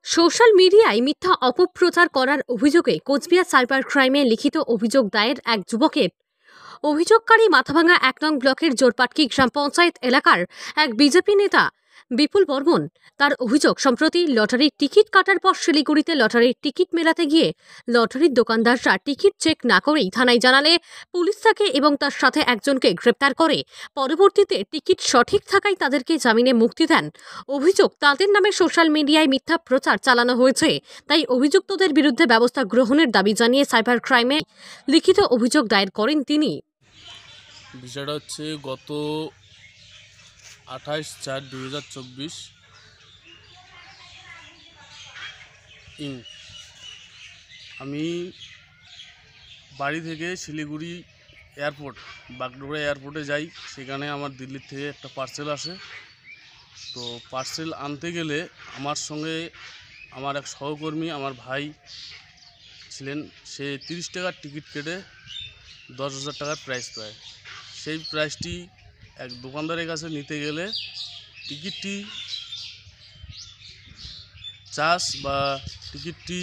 Social মিডিয়ায় মিথ্যা অপপ্রচার করার অভিযোগে কোচবিহার সাইবার ক্রাইমে লিখিত অভিযোগ দায়ের এক যুবকের। অভিযোগকারী মাথাভাঙা ১ নং ব্লকের জোরপাটকি গ্রাম পঞ্চায়েত এলাকার এক বিজেপি নেতা বিপুল বর্মন। তার অভিযোগ, সম্প্রতি লটারির টিকিট কাটার পর শিলিগুড়িতে লটারির টিকিট মেলাতে গিয়ে লটারির দোকানদাররা টিকিট চেক না করেই থানায় জানালে পুলিশ তাকে এবং তার সাথে একজনকে গ্রেপ্তার করে। পরবর্তীতে টিকিট সঠিক থাকায় তাদেরকে জামিনে মুক্তি দেন। অভিযোগ, তাদের নামে সোশ্যাল মিডিয়ায় মিথ্যা প্রচার চালানো হয়েছে, তাই অভিযুক্তদের বিরুদ্ধে ব্যবস্থা গ্রহণের দাবি জানিয়ে সাইবার ক্রাইমে লিখিত অভিযোগ দায়ের করেন তিনি। বিষয়টা হচ্ছে গত 28/4/2024 আমি বাড়ি থেকে শিলিগুড়ি এয়ারপোর্ট বাগডোগরা এয়ারপোর্টে যাই। সেখানে আমার দিল্লির থেকে একটা পার্সেল আসে। তো পার্সেল আনতে গেলে আমার সঙ্গে আমার এক সহকর্মী, আমার ভাই ছিলেন। সে 30 টাকার টিকিট কেটে 10,000 টাকার প্রাইস পায়। সেই প্রাইসটি এক দোকানদারের কাছে নিতে গেলে টিকিটটি চাষ বা টিকিটটি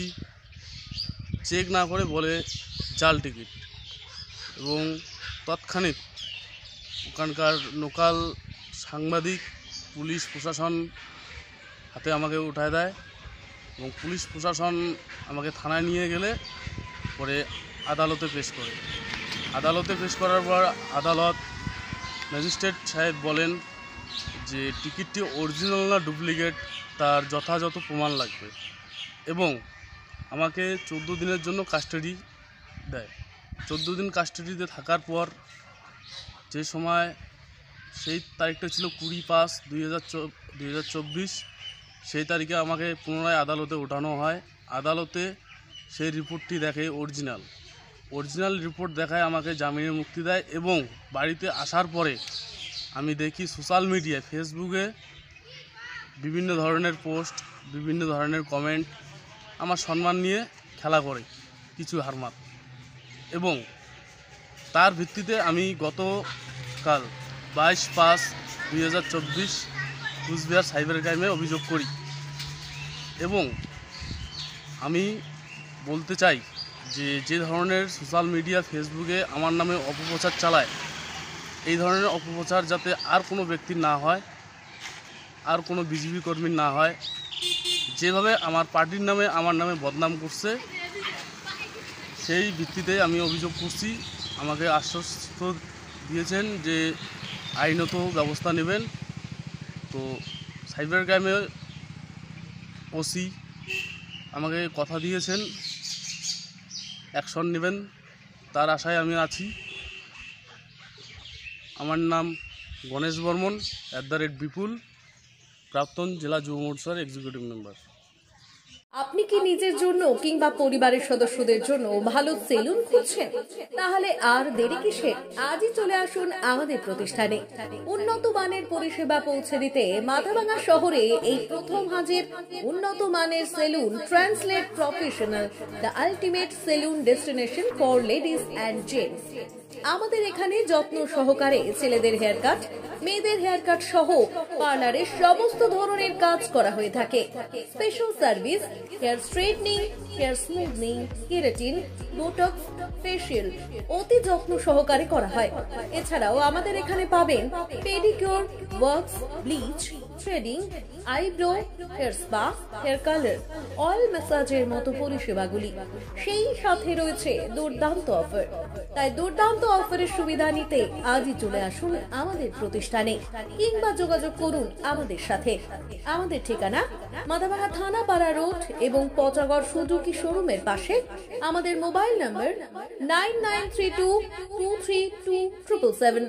চেক না করে বলে জাল টিকিট, এবং তৎক্ষণিক ওখানকার লোকাল সাংবাদিক, পুলিশ প্রশাসন হাতে আমাকে উঠায় দেয়, এবং পুলিশ প্রশাসন আমাকে থানায় নিয়ে গেলে পরে আদালতে পেশ করে। আদালতে পেশ করার পর আদালত ম্যাজিস্ট্রেট সাহেব বলেন যে টিকিটটি অরিজিনাল না ডুপ্লিকেট তার যথাযথ প্রমাণ লাগবে, এবং আমাকে 14 দিনের জন্য কাস্টাডি দেয়। 14 দিন কাস্টাডিতে থাকার পর যে সময় সেই তারিখটা ছিল 20/5/2024, সেই তারিখে আমাকে পুনরায় আদালতে ওঠানো হয়। আদালতে সেই রিপোর্টটি দেখে অরিজিনাল রিপোর্ট দেখায় আমাকে জামিনে মুক্তি দেয়। এবং বাড়িতে আসার পরে আমি দেখি সোশ্যাল মিডিয়ায়, ফেসবুকে বিভিন্ন ধরনের পোস্ট, বিভিন্ন ধরনের কমেন্ট আমার সম্মান নিয়ে খেলা করে কিছু হারমাত, এবং তার ভিত্তিতে আমি গতকাল 22/5/2024 কোচবিহার সাইবার ক্রাইমে অভিযোগ করি। এবং আমি বলতে চাই যে ধরনের সোশ্যাল মিডিয়া, ফেসবুকে আমার নামে অপপ্রচার চালায়, এই ধরনের অপপ্রচার যাতে আর কোনো ব্যক্তির না হয়, আর কোনো বিজেপি কর্মীর না হয়। যেভাবে আমার পার্টির নামে আমার নামে বদনাম করছে, সেই ভিত্তিতে আমি অভিযোগ করছি। আমাকে আশ্বস্ত দিয়েছেন যে আইনত ব্যবস্থা নেবেন। তো সাইবার ক্রাইমে ওসি আমাকে কথা দিয়েছেন অ্যাকশন নেবেন, তার আশায় আমি আছি। আমার নাম গণেশ বর্মন @বিপুল, প্রাক্তন জেলা যুব মোর্চার এক্সিকিউটিভ মেম্বার। আপনি কি নিজের জন্য কিংবা পরিবারের সদস্যদের জন্য ভালো সেলুন খুঁজছেন? তাহলে আর দেরি কিসের? আজই চলে আসুন আমাদের প্রতিষ্ঠানে। উন্নত মানের পরিষেবা পৌঁছে দিতে মাথাভাঙা শহরে এই প্রথম হাজির উন্নত মানের salon translate professional, the ultimate salon destination for ladies and gents. আমাদের এখানে যত্ন সহকারে ছেলেদের হেয়ার কাট, মেয়েদের হেয়ার কাট সহ পার্লারের সমস্ত ধরনের কাজ করা হয়ে থাকে। Special service, hair straightening, hair smoothing, keratin, botox, facial অতি যত্ন সহকারে করা হয়। এছাড়াও আমাদের এখানে পাবেন pedicure, wax, bleach, threading, eyebrow, hair spa, hair colour, oil ম্যাসাজের মতো পরিষেবাগুলি। সেই সাথে রয়েছে দুর্দান্ত অফার। তাই দুর্দান্ত অফারের সুবিধা নিতে আজই চলে আসুন আমাদের প্রতিষ্ঠানে, কিংবা যোগাযোগ করুন আমাদের সাথে। আমাদের ঠিকানা মাথাভাঙা থানাপাড়া রোড এবং পচাগড় সুজুকি শোরুমের পাশে। আমাদের মোবাইল নম্বর 9932232777।